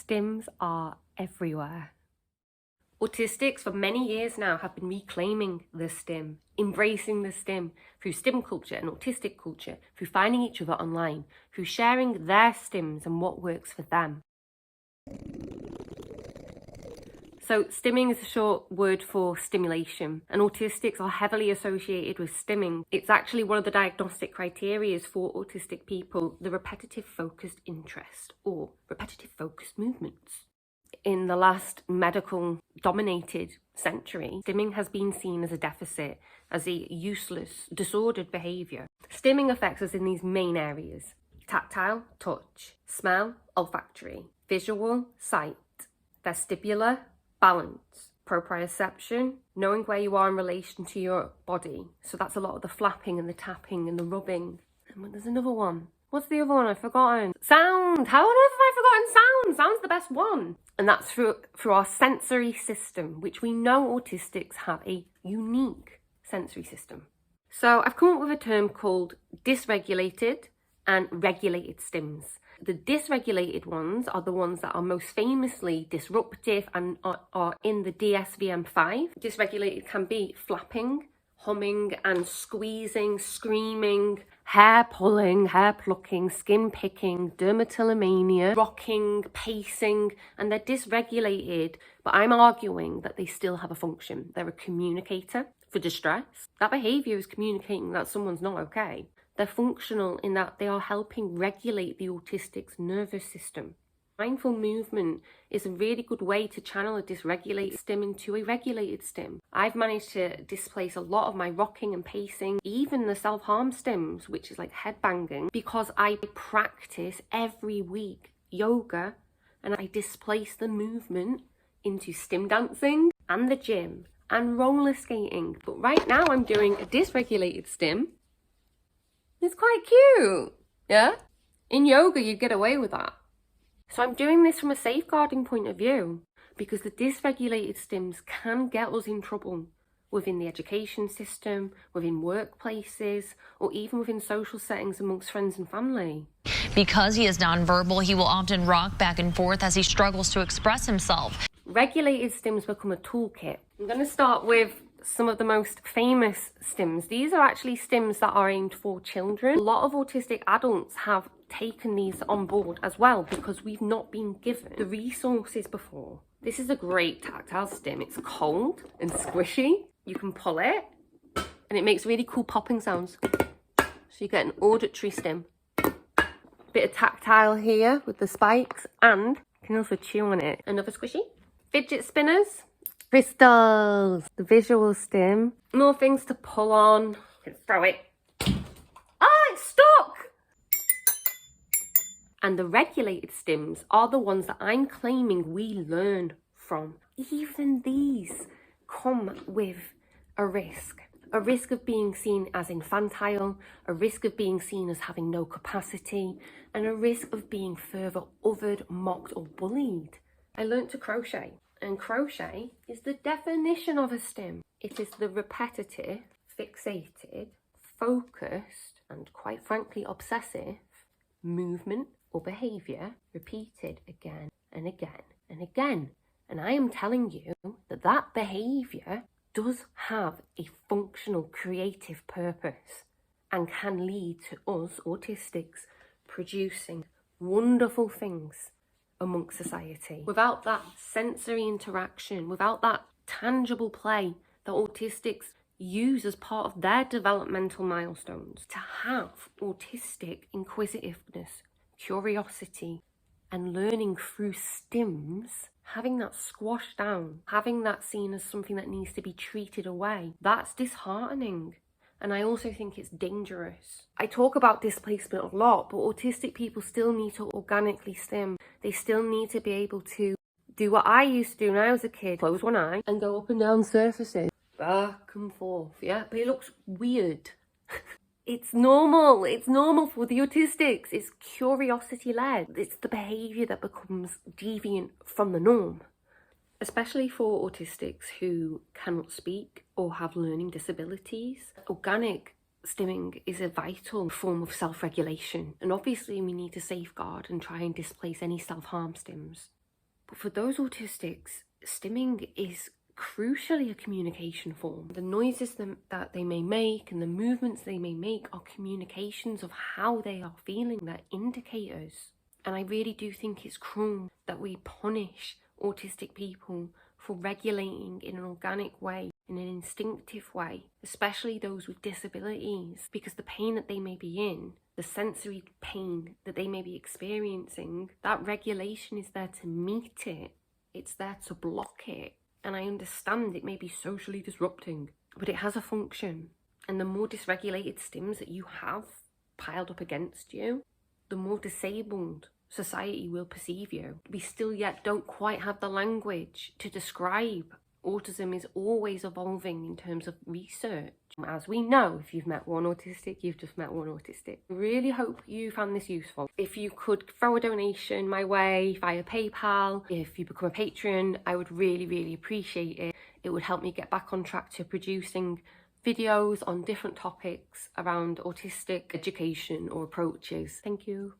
Stims are everywhere. Autistics for many years now have been reclaiming the stim, embracing the stim through stim culture and autistic culture, through finding each other online, through sharing their stims and what works for them. So stimming is a short word for stimulation, and autistics are heavily associated with stimming. It's actually one of the diagnostic criteria for autistic people, the repetitive focused interest or repetitive focused movements. In the last medical dominated century, stimming has been seen as a deficit, as a useless, disordered behaviour. Stimming affects us in these main areas: tactile, touch; smell, olfactory; visual, sight; vestibular, balance; proprioception, knowing where you are in relation to your body. So that's a lot of the flapping and the tapping and the rubbing. And there's another one. What's the other one I've forgotten? Sound! How on earth have I forgotten sound? Sound's the best one. And that's through our sensory system, which we know autistics have a unique sensory system. So I've come up with a term called dysregulated and regulated stims. The dysregulated ones are the ones that are most famously disruptive and are in the DSVM5. Dysregulated can be flapping, humming and squeezing, screaming, hair pulling, hair plucking, skin picking, dermatillomania, rocking, pacing, and they're dysregulated, but I'm arguing that they still have a function. They're a communicator for distress. That behaviour is communicating that someone's not okay. They're functional in that they are helping regulate the autistic's nervous system. Mindful movement is a really good way to channel a dysregulated stim into a regulated stim. I've managed to displace a lot of my rocking and pacing, even the self-harm stims, which is like headbanging, because I practice every week yoga and I displace the movement into stim dancing and the gym and roller skating. But right now I'm doing a dysregulated stim. It's quite cute, yeah? In yoga, you'd get away with that. So I'm doing this from a safeguarding point of view, because the dysregulated stims can get us in trouble within the education system, within workplaces, or even within social settings amongst friends and family. Because he is nonverbal, he will often rock back and forth as he struggles to express himself. Regulated stims become a toolkit. I'm going to start with some of the most famous stims. These are actually stims that are aimed for children. A lot of autistic adults have taken these on board as well because we've not been given the resources before. This is a great tactile stim. It's cold and squishy. You can pull it and it makes really cool popping sounds. So you get an auditory stim. Bit of tactile here with the spikes, and you can also chew on it. Another squishy. Fidget spinners. Crystals, the visual stim, more things to pull on. You can throw it. Ah, it's stuck! And the regulated stims are the ones that I'm claiming we learn from. Even these come with a risk of being seen as infantile, a risk of being seen as having no capacity, and a risk of being further othered, mocked, or bullied. I learnt to crochet. And crochet is the definition of a stim. It is the repetitive, fixated, focused, and quite frankly obsessive movement or behaviour repeated again and again and again. And I am telling you that that behaviour does have a functional creative purpose and can lead to us autistics producing wonderful things amongst society. Without that sensory interaction, without that tangible play that autistics use as part of their developmental milestones, to have autistic inquisitiveness, curiosity, and learning through stims, having that squashed down, having that seen as something that needs to be treated away, that's disheartening. And I also think it's dangerous. I talk about displacement a lot, but autistic people still need to organically stim. They still need to be able to do what I used to do when I was a kid. Close one eye and go up and down surfaces. Back and forth, yeah? But it looks weird. It's normal. It's normal for the autistics. It's curiosity-led. It's the behaviour that becomes deviant from the norm. Especially for autistics who cannot speak or have learning disabilities. Organic stimming is a vital form of self-regulation, and obviously we need to safeguard and try and displace any self-harm stims. But for those autistics, stimming is crucially a communication form. The noises that they may make and the movements they may make are communications of how they are feeling. They're indicators. And I really do think it's cruel that we punish autistic people for regulating in an organic way, in an instinctive way, especially those with disabilities, because the pain that they may be in, the sensory pain that they may be experiencing, that regulation is there to meet it. It's there to block it. And I understand it may be socially disrupting, but it has a function. And the more dysregulated stims that you have piled up against you, the more disabled society will perceive you. We still yet don't quite have the language to describe. Autism is always evolving in terms of research. As we know, if you've met one autistic, you've just met one autistic. I really hope you found this useful. If you could throw a donation my way via PayPal, if you become a patron, I would really appreciate it. It would help me get back on track to producing videos on different topics around autistic education or approaches. Thank you.